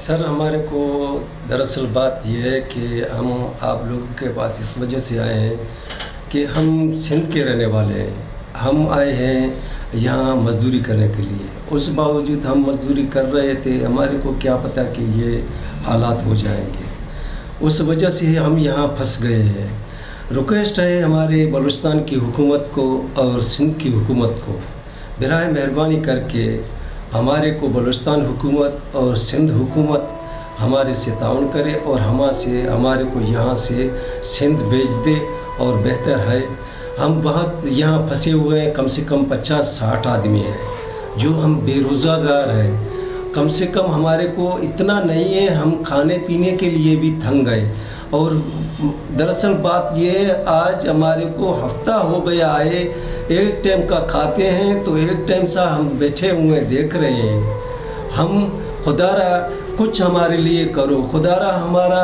Sir हमारे को दरअसल बात यह है कि हम आप लोगों के पास इस वजह से आए हैं कि हम सिंध के रहने वाले हैं। हम आए हैं यहाँ मज़दूरी करने के लिए। उस बावजूद हम मज़दूरी कर रहे थे, हमारे को क्या पता कि ये हालात हो जाएंगे। उस वजह से हम यहाँ फंस गए हैं। रिक्वेस्ट है हमारे बलूचिस्तान की हुकूमत को और सिंध की हुकूमत को, बराए मेहरबानी करके हमारे को बलूचिस्तान हुकूमत और सिंध हुकूमत हमारे से ताउन करे और हमारे को यहाँ से सिंध भेज दे। और बेहतर है, हम बहुत यहाँ फंसे हुए हैं, कम से कम 50-60 आदमी हैं जो हम बेरोज़गार हैं। कम से कम हमारे को इतना नहीं है, हम खाने पीने के लिए भी थक गए। और दरअसल बात ये, आज हमारे को हफ्ता हो गया है, एक टाइम का खाते हैं तो एक टाइम सा हम बैठे हुए देख रहे हैं। हम खुदारा कुछ हमारे लिए करो, खुदारा हमारा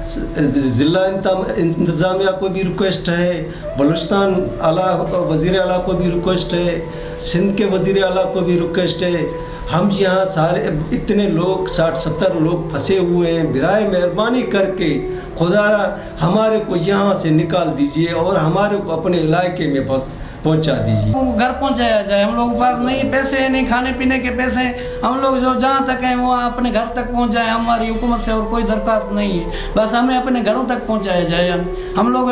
ज़िला इंतज़ामिया को भी रिक्वेस्ट है, बलूचिस्तान आला वज़ीर आला को भी रिक्वेस्ट है, सिंध के वज़ीर आला को भी रिक्वेस्ट है। हम यहाँ सारे इतने लोग 60-70 लोग फंसे हुए हैं, बराए मेहरबानी करके खुदारा हमारे को यहाँ से निकाल दीजिए और हमारे को अपने इलाके में पहुँचा दीजिए। घर पहुँचाया जाए। हम लोगों के पास नहीं पैसे, नहीं खाने पीने के पैसे। हम लोग जो जहाँ तक हैं वो अपने घर तक पहुँच जाए। हमारी हुकूमत से और कोई दरख्वास्त नहीं है, बस हमें अपने घरों तक पहुँचाया जाए। हम लोग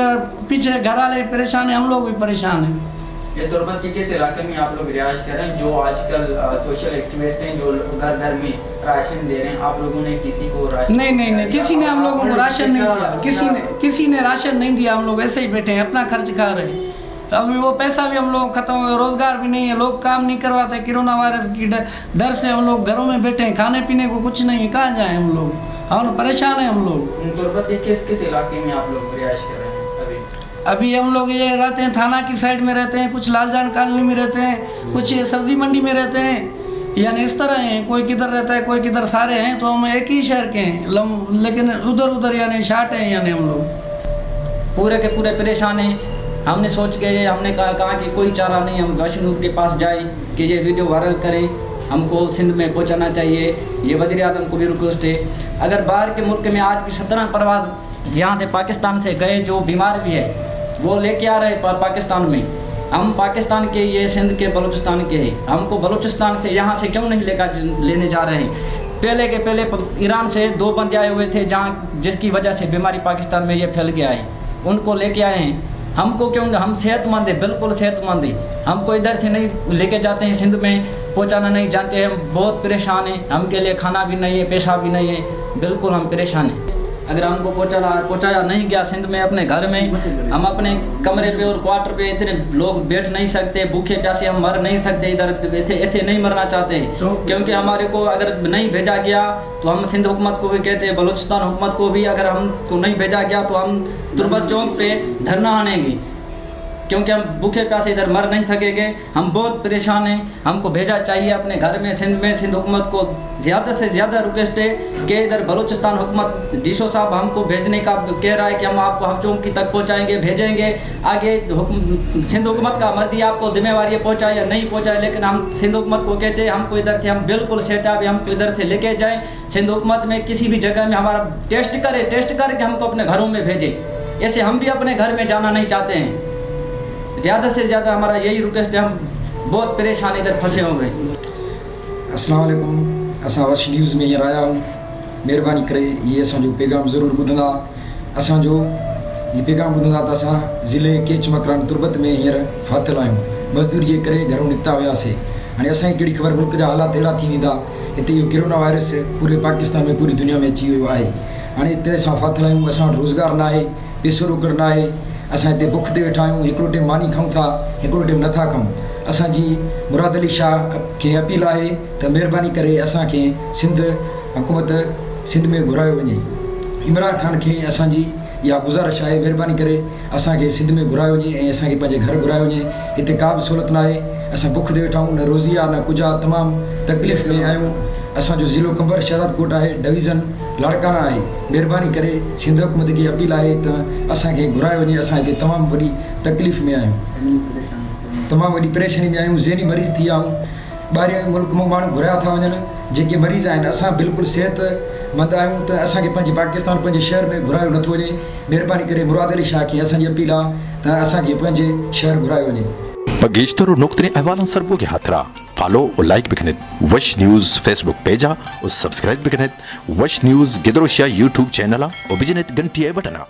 पीछे घर वाले परेशान हैं, हम लोग भी परेशान हैं। ये तुर्बत के किस इलाके में आप लोग रिहाइश कर रहे हैं, जो आजकल सोशल एक्टिविस्ट हैं जो घर घर में राशन दे रहे हैं? आप लोगों ने किसी को राशन? नहीं, किसी ने हम लोगों को राशन नहीं दिया। किसी ने राशन नहीं दिया। हम लोग ऐसे ही बैठे हैं, अपना खर्च खा रहे हैं। अभी वो पैसा भी हम लोग खत्म हो गया, रोजगार भी नहीं है, लोग काम नहीं करवाते। कोरोना वायरस की डर से हम लोग घरों में बैठे हैं, खाने पीने को कुछ नहीं है, कहाँ जाए हम लोग? हम परेशान हैं हम लोग। तुर्बत के किस इलाके में आप लोग रिहाइश कर रहे हैं? अभी हम लोग ये रहते हैं थाना की साइड में रहते हैं, कुछ लालजान कॉलोनी में रहते हैं, कुछ ये सब्जी मंडी में रहते हैं, यानी इस तरह हैं। कोई किधर रहता है, कोई किधर, सारे हैं तो हम एक ही शहर के हैं, लेकिन उधर यानी शार्ट हैं। यानी हम लोग पूरे के पूरे परेशान हैं। हमने सोच के हमने कहा कि कोई चारा नहीं, हम वशीनूर के पास जाए कि ये वीडियो वायरल करें, हमको सिंध में पहुंचाना चाहिए। ये वज़ीर आज़म को भी रिक्वेस्ट है। अगर बाहर के मुल्क में आज भी 17 प्रवास यहाँ से पाकिस्तान से गए जो बीमार भी है वो लेके आ रहे पाकिस्तान में। हम पाकिस्तान के, ये सिंध के बलूचिस्तान के हैं, हमको बलूचिस्तान से यहाँ से क्यों नहीं लेने जा रहे हैं? पहले ईरान से 2 बंदे आए हुए थे जहाँ जिसकी वजह से बीमारी पाकिस्तान में ये फैल गया है, उनको लेके आए हैं। हमको क्यों? हम सेहतमंद है, बिल्कुल सेहतमंद है। हमको इधर से नहीं लेके जाते हैं, सिंध में पहुंचाना नहीं जानते हैं। हम बहुत परेशान हैं, हमके लिए खाना भी नहीं है, पैसा भी नहीं है, बिल्कुल हम परेशान हैं। अगर हमको पहुंचाया नहीं गया सिंध में, अपने घर में, हम अपने कमरे पे और क्वार्टर पे इतने लोग बैठ नहीं सकते, भूखे प्यासे हम मर नहीं सकते। इधर ऐसे नहीं मरना चाहते, क्योंकि हमारे को अगर नहीं भेजा गया तो हम सिंध हुकूमत को भी कहते हैं, बलूचिस्तान हुकूमत को भी, अगर हमको नहीं भेजा गया तो हम तुर्बत चौक पे धरना आनेंगे, क्योंकि हम भूखे प्यासे इधर मर नहीं सकेंगे। हम बहुत परेशान हैं, हमको भेजा चाहिए अपने घर में, सिंध में। सिंध हुकूमत को ज़्यादा से ज़्यादा रिक्वेस्ट है कि इधर बलूचिस्तान हुकूमत, जीशो साहब हमको भेजने का कह रहा है कि हम आपको हकचौकी तक पहुंचाएंगे, भेजेंगे। आगे सिंध हुकूमत का मर्जी, आपको जिम्मेवारी पहुंचाए या नहीं पहुंचाए, लेकिन हम सिंध हुकूमत को कहते हैं हमको इधर से, हम बिल्कुल सेहता भी हमको इधर से लेके जाएँ। सिंध हुकूमत में किसी भी जगह में हमारा टेस्ट करके हमको अपने घरों में भेजे। ऐसे हम भी अपने घर में जाना नहीं चाहते हैं। ज़्यादा से ज़्यादा हमारा यही रिक्वेस्ट है, हम बहुत परेशान इधर फंसे हुए। अस्सलाम वालेकुम। असां वश न्यूज़ में हींअर आया हूँ। महिरबानी करे ये असांजो पैगाम ज़रूरु ॿुधंदा। असांजो ये पैगाम ॿुधंदा त असां ज़िले केच मकरान तुर्बत में हींअर फाथल आहियूं। मज़दूरी जे करे घरों निकिता हुआसीं। हाणे असांखे कहिड़ी ख़बर मुल्क जा हालात अहिड़ा थी वेंदा। हिते इहो कोरोना वायरस पूरे पाकिस्तान में, पूरी दुनिया में अची वियो आहे। हाणे हिते असां फाथल आहियूं, असां वटि रोज़गार न आहे, पैसो रोकड़ न आहे। असां हिते बुख ते वेठा आहियूं, हिकिड़ो टाइम मानी खाऊं था, हिकिड़ो टाइम नथा खाऊं। असांजी मुराद अली शाह खे अपील आहे त महिरबानी करे असांखे सिंध हुकूमत सिंध में घुरायो वञे। इमरान ख़ान खे असांजी इहा गुज़ारिश आहे, महिरबानी करे असांखे सिंध में घुरायो वञे ऐं असांखे पंहिंजे घर घुरायो वञे। हिते का बि सहूलियत न आहे, असां बुख ते वेठा आहियूं, न रोज़ी आहे न कुझु आहे, तमामु तकलीफ़ में आहियूं। असांजो ज़िलो कंबर शहजादकोट आहे, डिवीज़न लाड़काना आहे। महिरबानी करे सिंध हुकूमत खे अपील आहे त असांखे घुरायो वञे। असां हिते तमामु वॾी तकलीफ़ में आहियूं, तमामु वॾी परेशानी में आहियूं, ज़हनी मरीज़ थी विया आहियूं। ॿाहिरि मुल्क मां माण्हू घुरिया था वञनि जेके मरीज़ आहिनि। असां बिल्कुलु सिहतमंद आहियूं त असांखे पंहिंजे पाकिस्तान पंहिंजे शहर में घुरायो नथो वञे। महिरबानी करे मुराद अली शाह खे असांजी अपील आहे त असांखे पंहिंजे शहर घुरायो वञे। बगेश्तर और नुक्तने अहवालां सरबोगे हाथरा फॉलो और लाइक भी कनेत वश न्यूज़ फेसबुक पेजा और सब्सक्राइब भी कनेत वश न्यूज़ गिदरोशिया यूट्यूब चैनल और बिजनेत घंटी बटना।